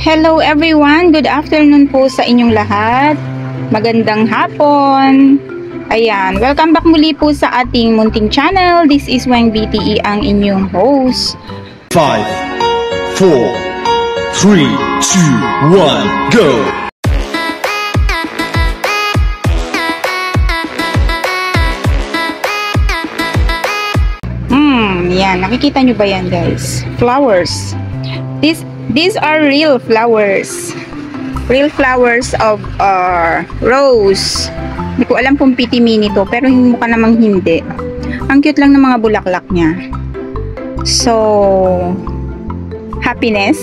Hello everyone, good afternoon po sa inyong lahat. Magandang hapon. Ayan, welcome back muli po sa ating munting channel. This is Weng BTE, ang inyong host. 5, 4, 3, 2, 1, go! Yan, nakikita nyo ba yan guys? Flowers. These are real flowers. Real flowers of rose. Hindi ko alam kung piti mini to, pero yung mukha namang hindi. Ang cute lang ng mga bulaklak niya. So, happiness.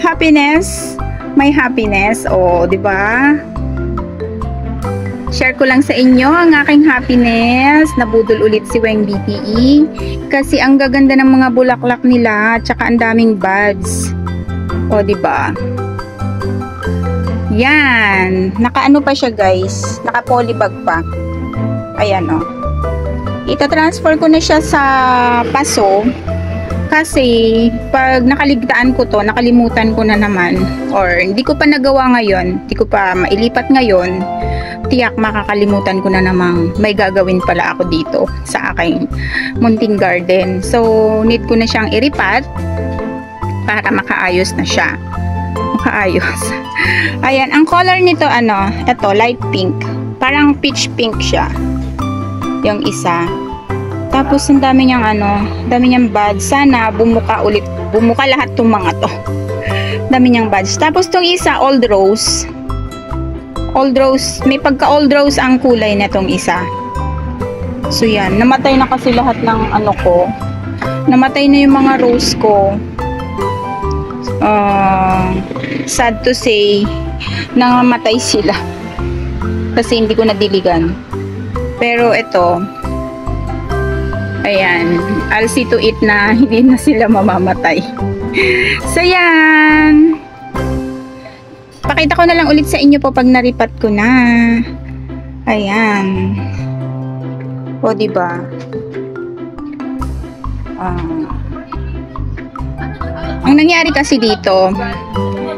Happiness. May happiness. O, di ba? Share ko lang sa inyo ang aking happiness. Nabudol ulit si Weng BTE. Kasi ang gaganda ng mga bulaklak nila. Tsaka ang daming buds. O, diba? Yan. Nakaano pa siya guys. Naka polybag pa. Ayan o. Ita-transfer ko na siya sa paso. Kasi pag nakaligtaan ko to, nakalimutan ko na naman. Or hindi ko pa nagawa ngayon. Hindi ko pa mailipat ngayon. Tiyak makakalimutan ko na namang may gagawin pala ako dito sa aking munting garden. So, need ko na siyang iripat para makaayos na siya. Makaayos. Ayan, ang color nito ito, light pink. Parang peach pink siya. Yung isa. Tapos, ang dami niyang dami niyang buds. Sana bumuka ulit. Bumuka lahat tong mga to. Dami niyang buds. Tapos, tong isa, old rose. Old rose, may pagka old rose ang kulay na tong isa. So yan, namatay na kasi lahat ng ko. Namatay na yung mga rose ko. Sad to say, nangamatay sila. Kasi hindi ko nadiligan. Pero ito, ayan, I'll see to it na hindi na sila mamamatay. So yan. Pakita ko na lang ulit sa inyo po pag naripat ko na. Ayan. O, diba? Ang nangyari kasi dito,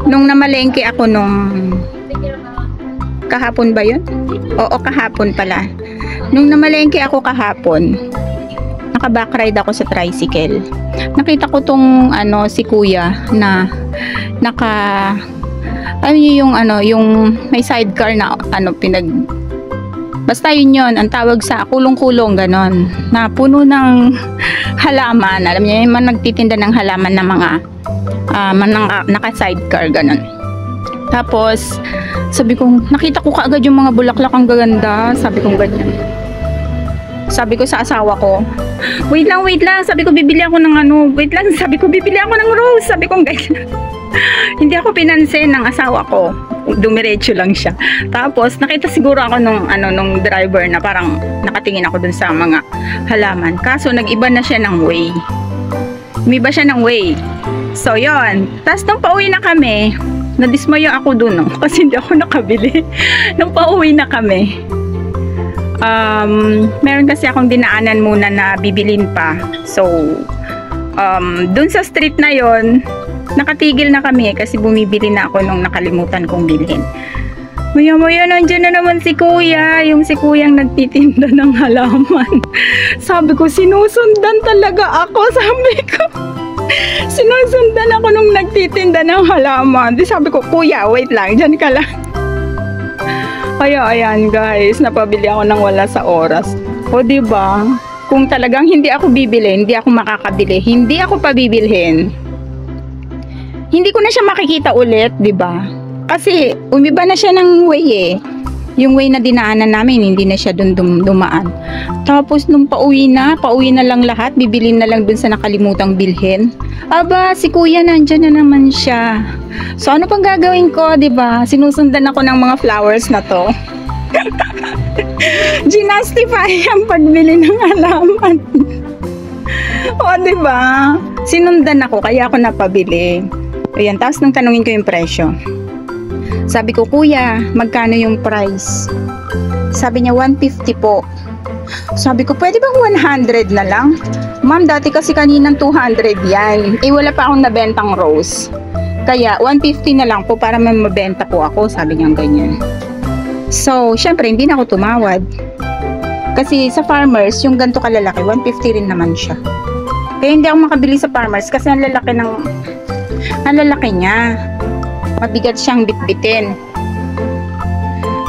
nung namalengke ako kahapon ba yun? Oo, kahapon pala. Nung namalengke ako kahapon, naka-backride ako sa tricycle. Nakita ko tong si kuya na yung may sidecar na basta yun ang tawag sa kulong-kulong ganon, na puno ng halaman. Alam niyo yung nagtitinda ng halaman na mga naka-sidecar ganon. Tapos sabi ko, nakita ko kaagad yung mga bulaklak, ang gaganda. Sabi ko ganyan. Sabi ko sa asawa ko, wait lang, sabi ko bibili ako ng sabi ko bibili ako ng rose. Sabi ko ganyan. Hindi ako pinansin ng asawa ko. Dumiretso lang siya. Tapos nakita siguro ako nung driver na parang nakatingin ako dun sa mga halaman. Kaso nag-iba na siya ng way. Umiba siya ng way. So yon. Tapos nung pauwi na kami, nadismayo ako dun kasi hindi ako nakabili. Nung pauwi na kami, meron kasi akong dinaanan muna na bibilin pa. So dun sa street na yon, nakatigil na kami kasi bumibili na ako nung nakalimutan kong bilhin. Maya-maya nandiyan na naman si kuya, yung si kuyang nagtitinda ng halaman. Sabi ko, sinusundan talaga ako. Sabi ko, sinusundan ako nung nagtitinda ng halaman. Di sabi ko, kuya, wait lang, dyan ka lang. Ayan guys, napabili ako ng wala sa oras. O diba, kung talagang hindi ako bibili, hindi ako makakabili, hindi ako pabibilhin, hindi ko na siya makikita ulit, 'di ba? Kasi umiba na siya ng way Yung way na dinaanan namin, hindi na siya doon dumaan. Tapos nung pauwi na lang lahat, bibilin na lang dun sa nakalimutang bilhin. Aba, si kuya nandiyan na naman siya. So ano pang gagawin ko, 'di ba? Sinusundan ako ng mga flowers na 'to. Ginastify ang pagbili ng halaman. O, 'di ba? Sinundan ako kaya ako napabili. Ayan, tapos nung tanungin ko yung presyo, sabi ko, kuya, magkano yung price? Sabi niya, 150 po. Sabi ko, pwede bang 100 na lang? Ma'am, dati kasi kaninang 200 yan. Eh, wala pa akong nabentang rose. Kaya 150 na lang po para may mabenta po ako, sabi niya ganyan. So, syempre hindi na ako tumawad. Kasi sa farmers, yung ganito kalalaki, 150 rin naman siya. Kaya hindi ako makabili sa farmers kasi ang lalaki niya. Mabigat siyang bitbitin.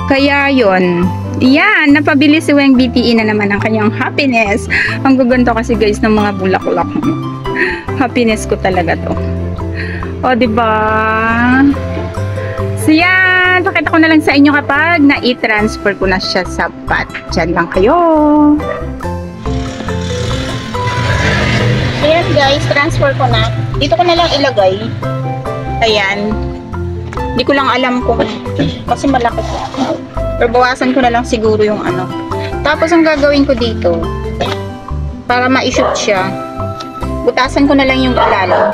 Kaya yon. Yan, napabili si Weng BTE na naman ang kanyang happiness. Ang gaganda kasi guys ng mga bulaklak. Happiness ko talaga to. O, diba? So, yan. Pakita ko na lang sa inyo kapag na-i-transfer ko na siya sa pot. Diyan lang kayo. Ayan guys, transfer ko na. Dito ko na lang ilagay. Ayan. Hindi ko lang alam kung kasi malaki ko. Pero bawasan ko na lang siguro yung ano. Tapos ang gagawin ko dito para ma-shoot siya, butasan ko na lang yung ilalim.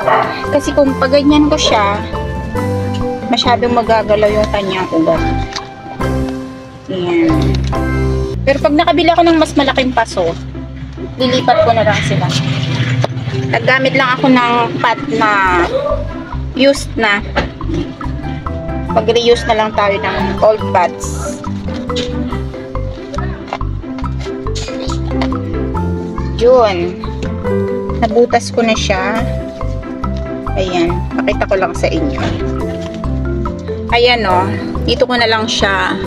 Kasi kung paganyan ko siya, masyadong magagalaw yung kanyang ugat. Ayan. Pero pag nakabili ako ng mas malaking paso, lilipat ko na lang sila. Naggamit lang ako ng pot na used na. Mag-reuse na lang tayo ng old pots. Yun. Nabutas ko na siya. Ayan. Pakita ko lang sa inyo. Ayan o. Dito ko na lang siya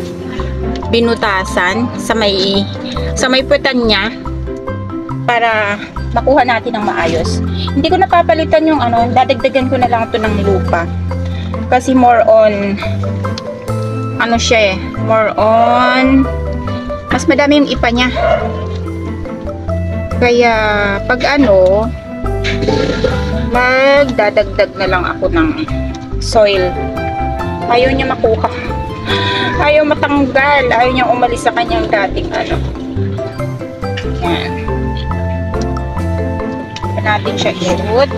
binutasan sa may puwetan niya para makuha natin ng maayos. Hindi ko napapalitan yung ano, dadagdagan ko na lang ito ng lupa. Kasi more on ano siya eh, more on mas madami yung ipa niya. Kaya pag ano, magdadagdag na lang ako ng soil. Ayaw niya makuha. Ayaw matanggal. Ayaw niya umalis sa kanyang dating ano. Yan. Natin siya i-root.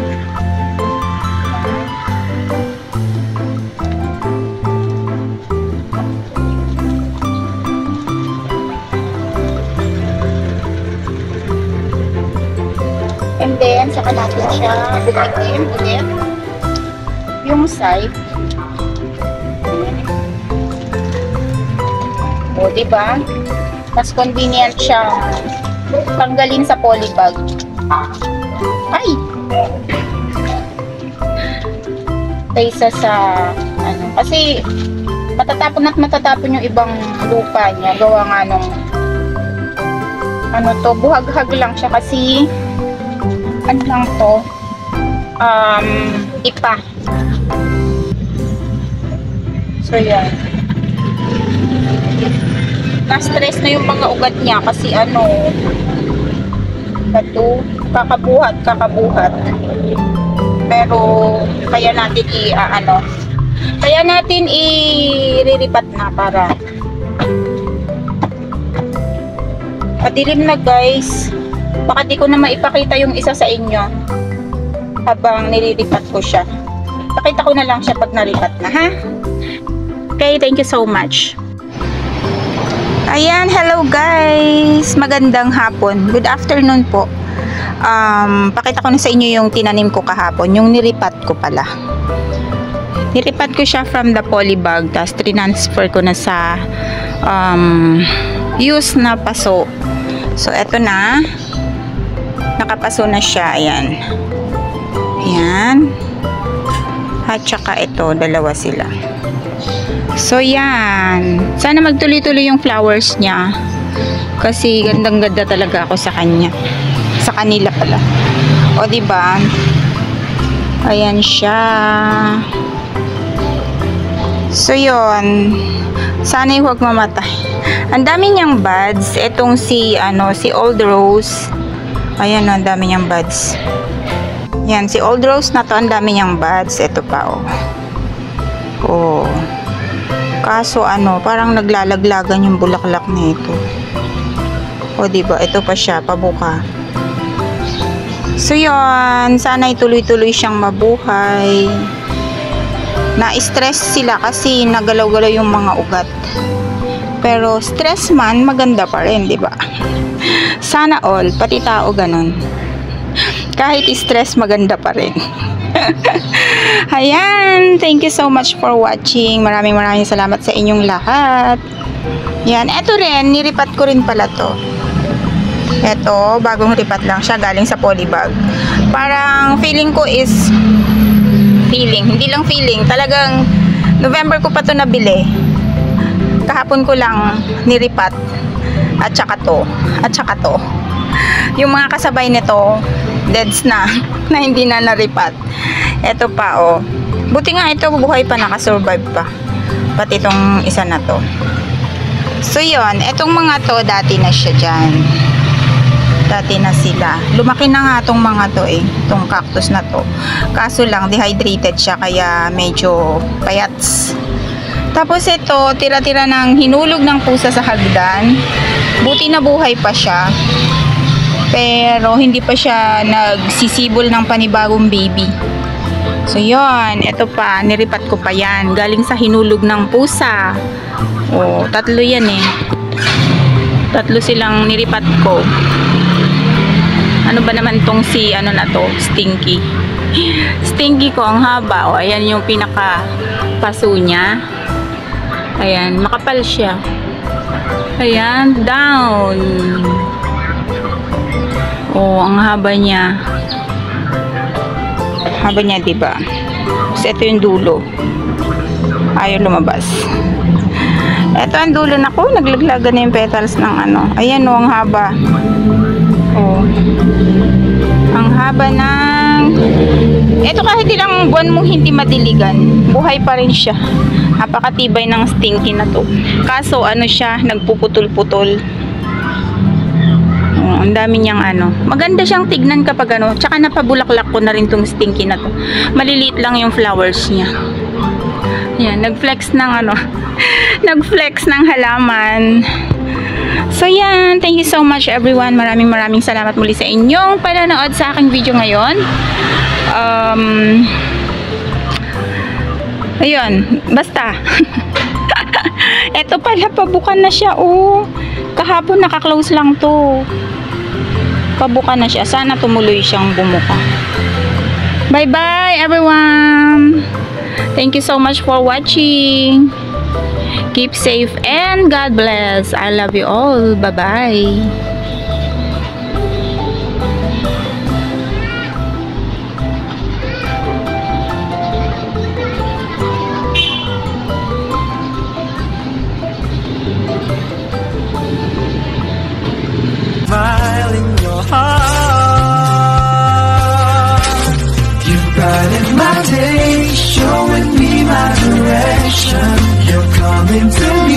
And then, saka natin siya bukitin ulit yung side. O, diba? Mas convenient siya tanggalin sa polybag. Ay! Kaysa sa ano, kasi matatapon at matatapon yung ibang lupa niya. Gawa nga nung ano to, buhag-hag lang siya kasi ano lang to, ipa. So yan, na-stress na yung mga ugat niya kasi ano, ito, kakabuhat. Pero kaya natin kaya natin iriripat na para madilim na guys. Baka di ko na maipakita yung isa sa inyo habang nililipat ko siya. Pakita ko na lang siya pag nalipat na, ha? Okay, thank you so much. Ayan, hello guys! Magandang hapon. Good afternoon po. Pakita ko na sa inyo yung tinanim ko kahapon. Yung niripat ko pala. Niripat ko siya from the polybag. Tapos transfer ko na sa used na paso. So, eto na. Nakapaso na siya. Ayan. Ayan. At saka ito, dalawa sila. So, yan. Sana magtuloy-tuloy yung flowers niya. Kasi gandang-ganda talaga ako sa kanya. Sa kanila pala. O, diba? Ayan siya. So, yun. Sana huwag mamatay. Ang dami niyang buds. Itong si Old Rose. Ayan, ang dami niyang buds. Yan, si Old Rose na to, ang dami niyang buds. Ito pa, oh. Oh. Kaso, parang naglalaglagan yung bulaklak na ito. O, diba? Ito pa siya, pabuka. So, yun. Sana ituloy-tuloy siyang mabuhay. Na-stress sila kasi nagalaw-galaw yung mga ugat. Pero, stress man, maganda pa rin, diba? Sana all, pati tao ganun. Kahit stress, maganda pa rin. Ayan, thank you so much for watching. Maraming salamat sa inyong lahat. Yan, eto rin, niripat ko rin pala to. Eto, bagong ripat lang siya, galing sa polybag. Parang feeling ko is, hindi lang feeling, talagang November ko pa to nabili. Kahapon ko lang niripat. At saka to. Yung mga kasabay nito, deads na hindi na naripat. Eto pa, oh. Buti nga ito, buhay pa, nakasurvive pa. Pati itong isa na to. So, yon, etong mga to, dati na siya dyan. Dati na sila. Lumaki na nga itong mga to eh. Itong cactus na to. Kaso lang, dehydrated siya, kaya medyo payats. Tapos ito, tira-tira ng hinulog ng pusa sa hagdan. Buti na buhay pa siya. Pero hindi pa siya nagsisibol ng panibagong baby. So yon, ito pa, niripat ko pa yan. Galing sa hinulog ng pusa. Oh, 3 yan eh. 3 silang niripat ko. Ano ba naman tong si, ano na to, Stinky. Stinky ko, ang haba. Oh, ayan yung pinaka paso niya. Ayan, makapal siya. Ayan, down. Oh, ang haba niya. Haba niya, diba? So, ito yung dulo. Ayaw lumabas. Ito ang dulo na ko. Naglaglagan na yung petals ng ano. Ayan o, ang haba. Oh. Ang haba ng... Ito kahit ilang buwan mong hindi madiligan, buhay pa rin siya. Napakatibay ng Stinky na to. Kaso, ano siya, nagpuputol-putol. Ang dami niyang ano. Maganda siyang tignan kapag ano. Tsaka napabulaklak ko na rin tong Stinky na to. Maliliit lang yung flowers niya. Yan, nag-flex ng ano. Nag-flex ng halaman. So yan, thank you so much everyone. Maraming salamat muli sa inyong panonood sa aking video ngayon. Ayun, basta. Eto pala, pabukan na siya. Oh, kahapon naka-close lang to. Pabuka na siya. Sana tumuloy siyang bumuka. Bye-bye everyone. Thank you so much for watching. Keep safe and God bless. I love you all. Bye-bye. Smile in your heart. You brighten my day, showing me my direction. You're coming to